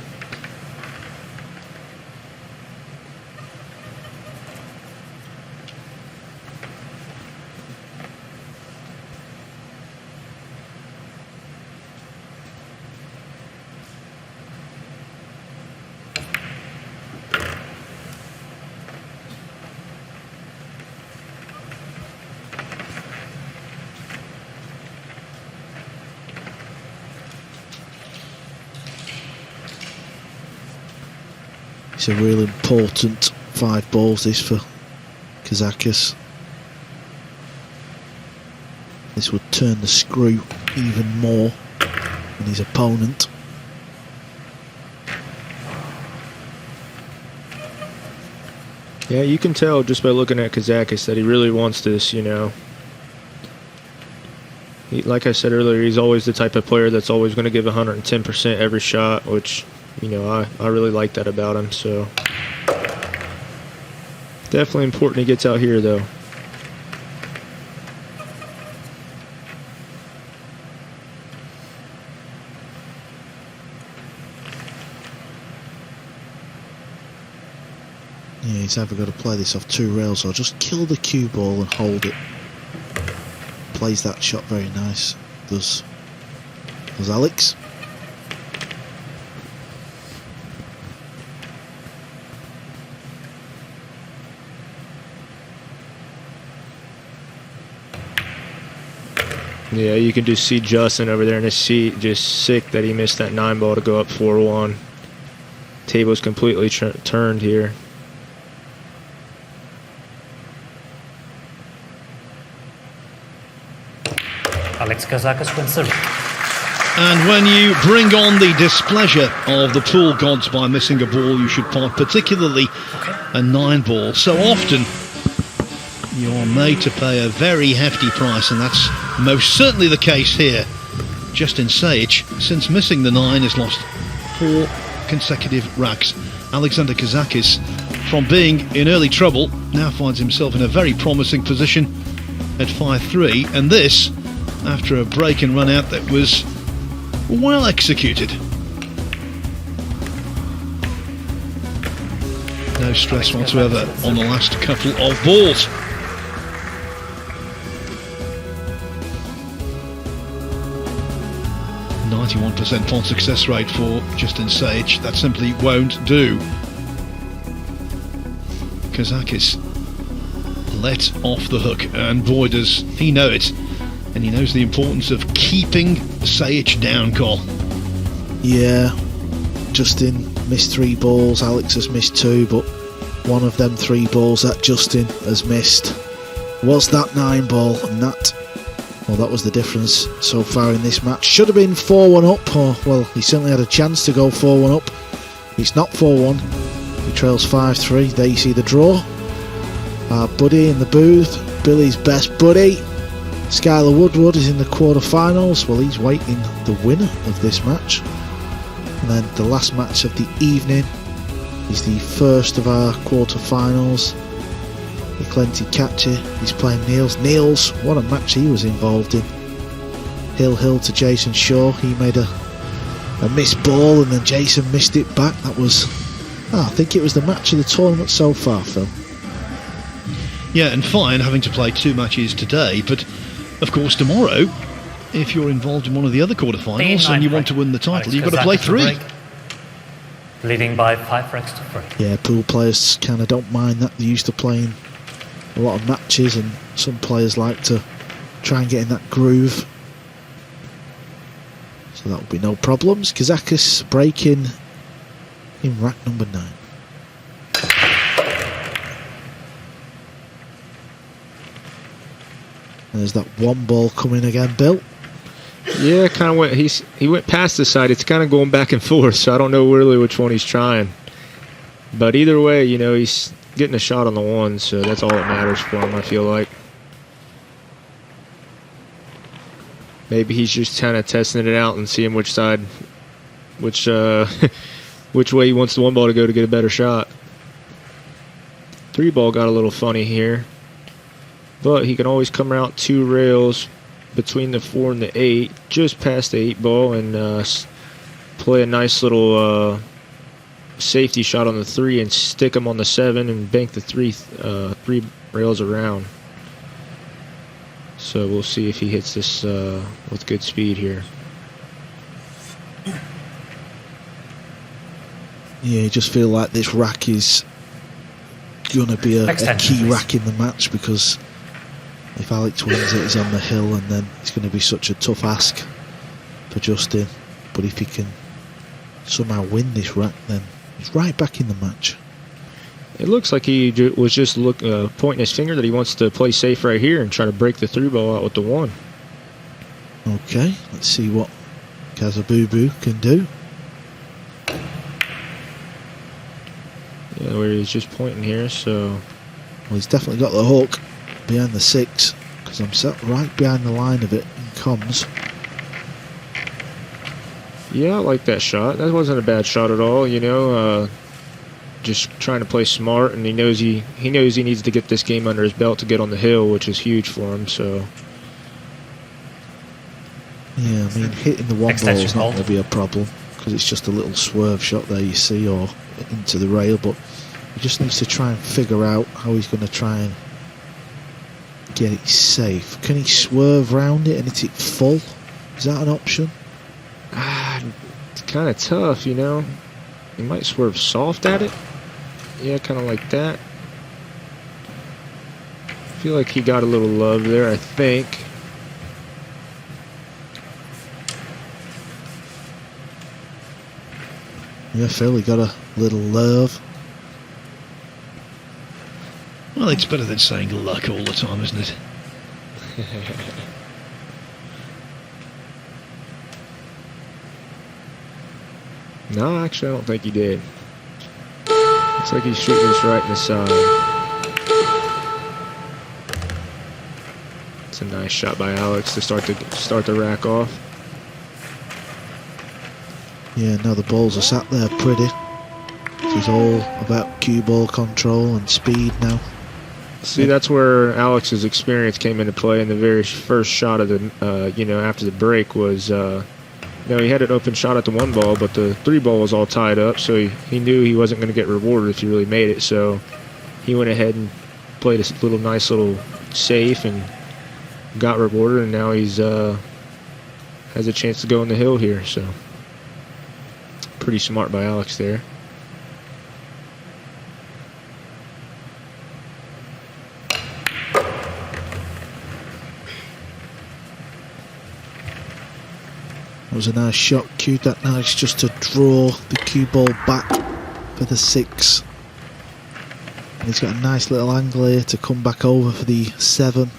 It's a real important 5 balls this for Kazakis. This would turn the screw even more than his opponent. Yeah, you can tell just by looking at Kazakis that he really wants this, you know. Like I said earlier, he's always the type of player that's always going to give 110% every shot, which, you know, I really like that about him. So definitely important he gets out here, though. Yeah, he's either got to play this off 2 rails or just kill the cue ball and hold it. Plays that shot very nice. Does Alex. Yeah, you can just see Justin over there in his seat, just sick that he missed that 9 ball to go up 4-1. Table's completely turned here. Alex Kazakis wins the ring. And when you bring on the displeasure of the pool gods by missing a ball, you should part, particularly a 9 ball. So often you're made to pay a very hefty price, and that's most certainly the case here. Justin Sajich, since missing the 9, has lost 4 consecutive racks. Alexander Kazakis, from being in early trouble, now finds himself in a very promising position at 5-3, and this after a break and run out that was well executed. No stress whatsoever on the last couple of balls. 91% fall success rate for Justin Sajich. That simply won't do. Kazakis let off the hook, and boy does he know it. And he knows the importance of keeping Sajich down, Cole. Yeah, Justin missed 3 balls, Alex has missed 2, but one of them 3 balls that Justin has missed was that 9 ball, and that was the difference so far in this match. Should have been 4-1 up, or well, he certainly had a chance to go 4-1 up. It's not 4-1. He trails 5-3. There you see the draw. Our buddy in the booth, Billy's best buddy, Skylar Woodward, is in the quarter-finals. Well, he's waiting the winner of this match. And then the last match of the evening is the first of our quarter-finals. Clenty Catcher, he's playing Niels. Niels, what a match he was involved in. Hill to Jason Shaw. He made a missed ball and then Jason missed it back. That was, I think it was the match of the tournament so far, Phil. Yeah, and fine having to play 2 matches today, but of course tomorrow, if you're involved in one of the other quarterfinals and you want to win the title, you've got to play 3. Leading by 5 breaks to 3. Yeah, pool players kind of don't mind that. They're used to playing a lot of matches, and some players like to try and get in that groove. So that will be no problems. Kazakis breaking in rack number 9. There's that 1 ball coming again, Bill. Yeah, kind of went. He went past the side. It's kind of going back and forth, so I don't know really which one he's trying. But either way, you know, he's getting a shot on the 1, so that's all that matters for him, I feel like. Maybe he's just kind of testing it out and seeing which side, which way he wants the 1 ball to go to get a better shot. 3 ball got a little funny here, but he can always come out 2 rails between the 4 and the 8, just past the 8 ball, and play a nice little safety shot on the 3 and stick him on the 7 and bank the 3 rails around. So we'll see if he hits this with good speed here. Yeah, you just feel like this rack is going to be a key rack in the match, because if Alex wins it, he's on the hill, and then it's going to be such a tough ask for Justin. But if he can somehow win this rack, then he's right back in the match. It looks like he was just pointing his finger that he wants to play safe right here and try to break the 3 ball out with the 1. Okay, let's see what Kazabubu can do. Yeah, where he's just pointing here, so... Well, he's definitely got the hook behind the 6, because I'm sat right behind the line of it in comms. Yeah, I like that shot. That wasn't a bad shot at all, you know. Just trying to play smart, and he knows he needs to get this game under his belt to get on the hill, which is huge for him. So yeah, I mean, hitting the 1 ball is not going to be a problem, because it's just a little swerve shot there, you see, or into the rail. But he just needs to try and figure out how he's going to try and get it safe. Can he swerve round it and hit it full? Is that an option? It's kind of tough, you know. He might swerve soft at it. Yeah, kind of like that. I feel like he got a little love there, I think. Yeah, Phil, he got a little love. Well, it's better than saying luck all the time, isn't it? No, actually, I don't think he did. Looks like he's shooting this right in the side. It's a nice shot by Alex to start the rack off. Yeah, now the balls are sat there pretty. It's all about cue ball control and speed now. See, that's where Alex's experience came into play in the very first shot of the, after the break was. He had an open shot at the 1 ball, but the 3 ball was all tied up, so he knew he wasn't going to get rewarded if he really made it. So he went ahead and played a nice little safe and got rewarded, and now he's has a chance to go on the hill here, so pretty smart by Alex there. That was a nice shot, cued that nice just to draw the cue ball back for the 6. And he's got a nice little angle here to come back over for the 7.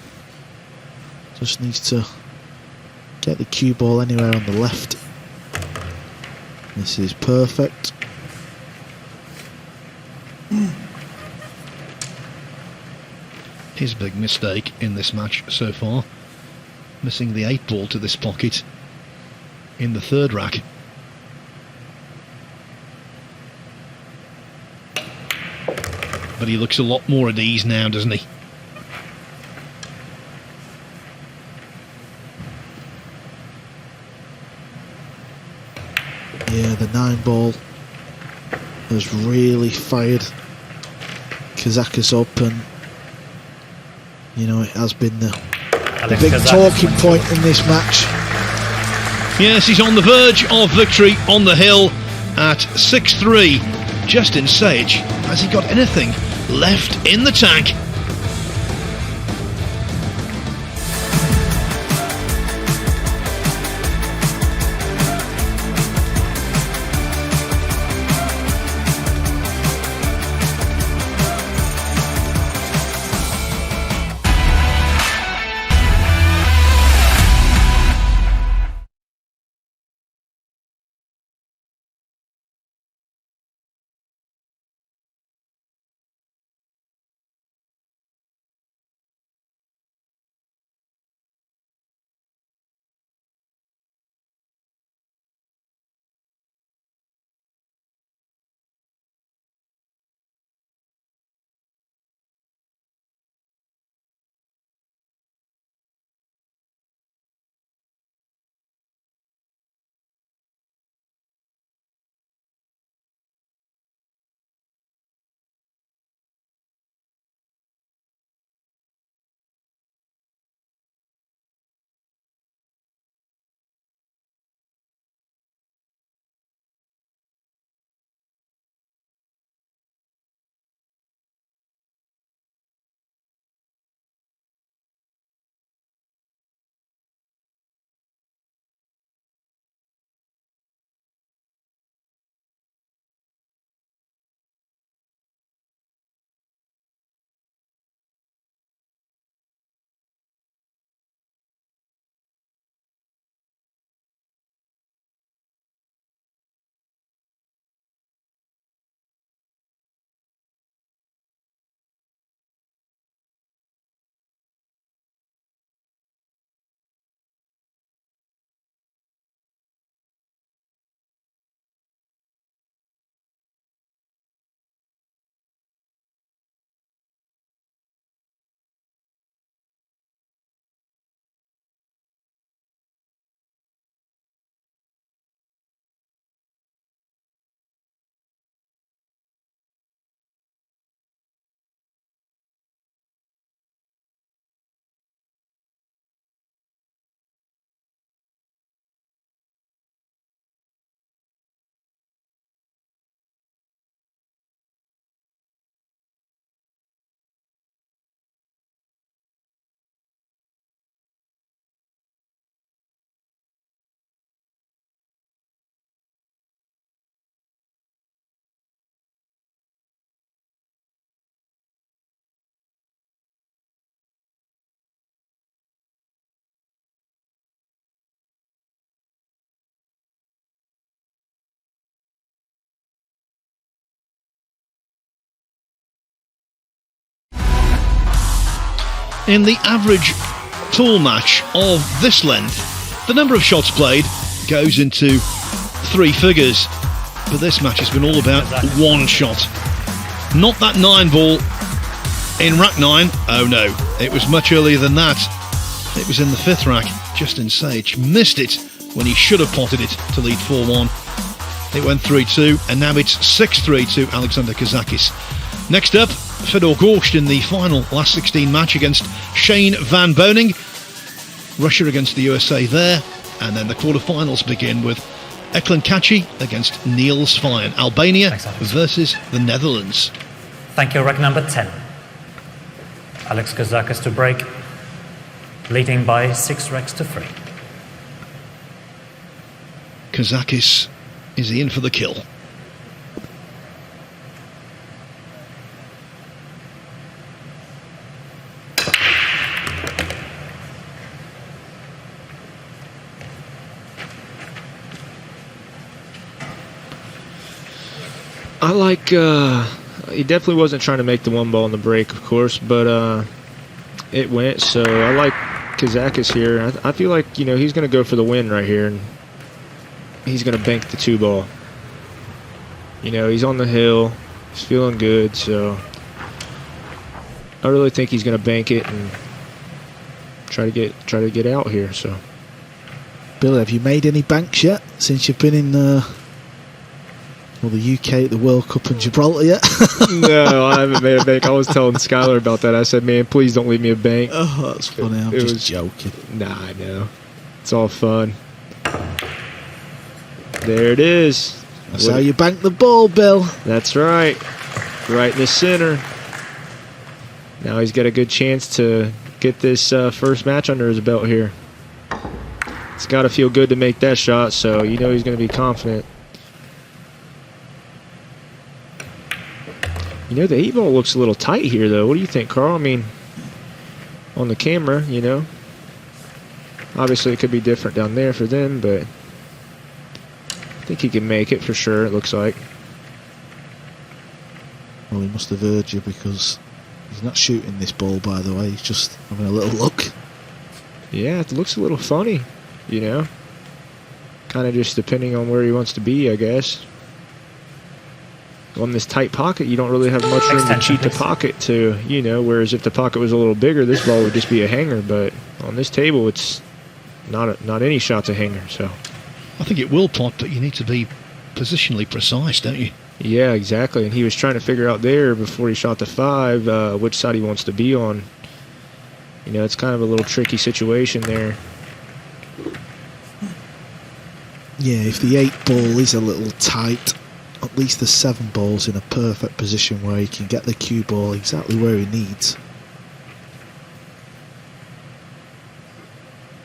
Just needs to get the cue ball anywhere on the left. This is perfect. His big mistake in this match so far, missing the 8 ball to this pocket in the 3rd rack. But he looks a lot more at ease now, doesn't he? Yeah, the 9 ball has really fired Kazakis up, and you know, it has been the big talking point in this match. Yes, he's on the verge of victory on the hill at 6-3. Justin Sajich, has he got anything left in the tank? In the average pool match of this length, the number of shots played goes into 3 figures. But this match has been all about 1 shot. Not that 9 ball in rack 9. Oh no, it was much earlier than that. It was in the 5th rack. Justin Sajich missed it when he should have potted it to lead 4-1. It went 3-2, and now it's 6-3 to Alexander Kazakis. Next up, Fedor Gorsht in the final last 16 match against Shane Van Boning. Russia against the USA there. And then the quarterfinals begin with Eklund Kaci against Niels Fine. Albania versus the Netherlands. Thank you, rack number 10. Alex Kazakis to break, leading by 6 racks to 3. Kazakis, is he in for the kill? I like, he definitely wasn't trying to make the one ball in the break, of course, but it went, so I like Kazakis here. I feel like, you know, he's going to go for the win right here, and he's going to bank the 2 ball. You know, he's on the hill, he's feeling good, so I really think he's going to bank it and try to get out here. So, Bill, have you made any banks yet since you've been in the UK at the World Cup in Gibraltar yet? No, I haven't made a bank. I was telling Skylar about that. I said, man, please don't leave me a bank. Oh, that's funny. I'm just joking. Nah, I know. It's all fun. There it is. That's how you bank the ball, Bill. That's right. Right in the center. Now he's got a good chance to get this first match under his belt here. It's got to feel good to make that shot, so you know he's going to be confident. You know, the 8 ball looks a little tight here, though. What do you think, Carl? I mean, on the camera, you know. Obviously, it could be different down there for them, but I think he can make it for sure, it looks like. Well, he must have urged you because he's not shooting this ball, by the way. He's just having a little look. Yeah, it looks a little funny, you know. Kind of just depending on where he wants to be, I guess. On this tight pocket, you don't really have much room to cheat the pocket to, you know, whereas if the pocket was a little bigger, this ball would just be a hanger. But on this table, it's not any shot's a hanger, so. I think it will pot, but you need to be positionally precise, don't you? Yeah, exactly. And he was trying to figure out there before he shot the 5 which side he wants to be on. You know, it's kind of a little tricky situation there. Yeah, if the 8 ball is a little tight, at least the 7 ball's in a perfect position where he can get the cue ball exactly where he needs.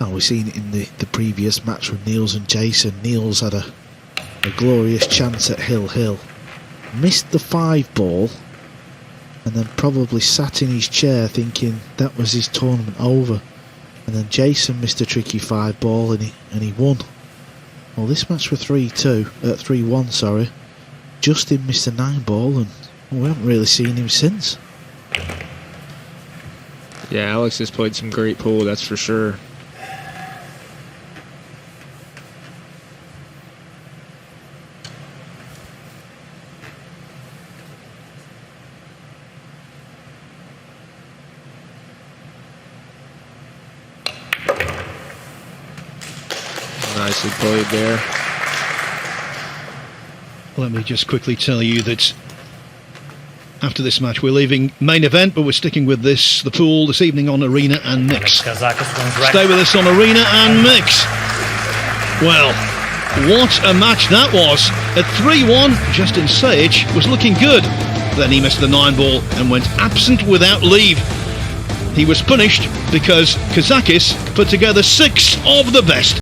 Oh, we've seen it in the previous match with Niels and Jason. Niels had a glorious chance at Hill. Missed the 5 ball and then probably sat in his chair thinking that was his tournament over. And then Jason missed a tricky 5 ball and he won. Well, this match was 3-1, sorry. Justin missed a 9 ball and we haven't really seen him since. Yeah, Alex has played some great pool, that's for sure. Nicely played there. Let me just quickly tell you that after this match we're leaving main event, but we're sticking with the pool this evening on Arena and Mix. Stay with us on Arena and Mix. Well, what a match that was. At 3-1, Justin Sajich was looking good. Then he missed the 9 ball and went absent without leave. He was punished because Kazakis put together 6 of the best.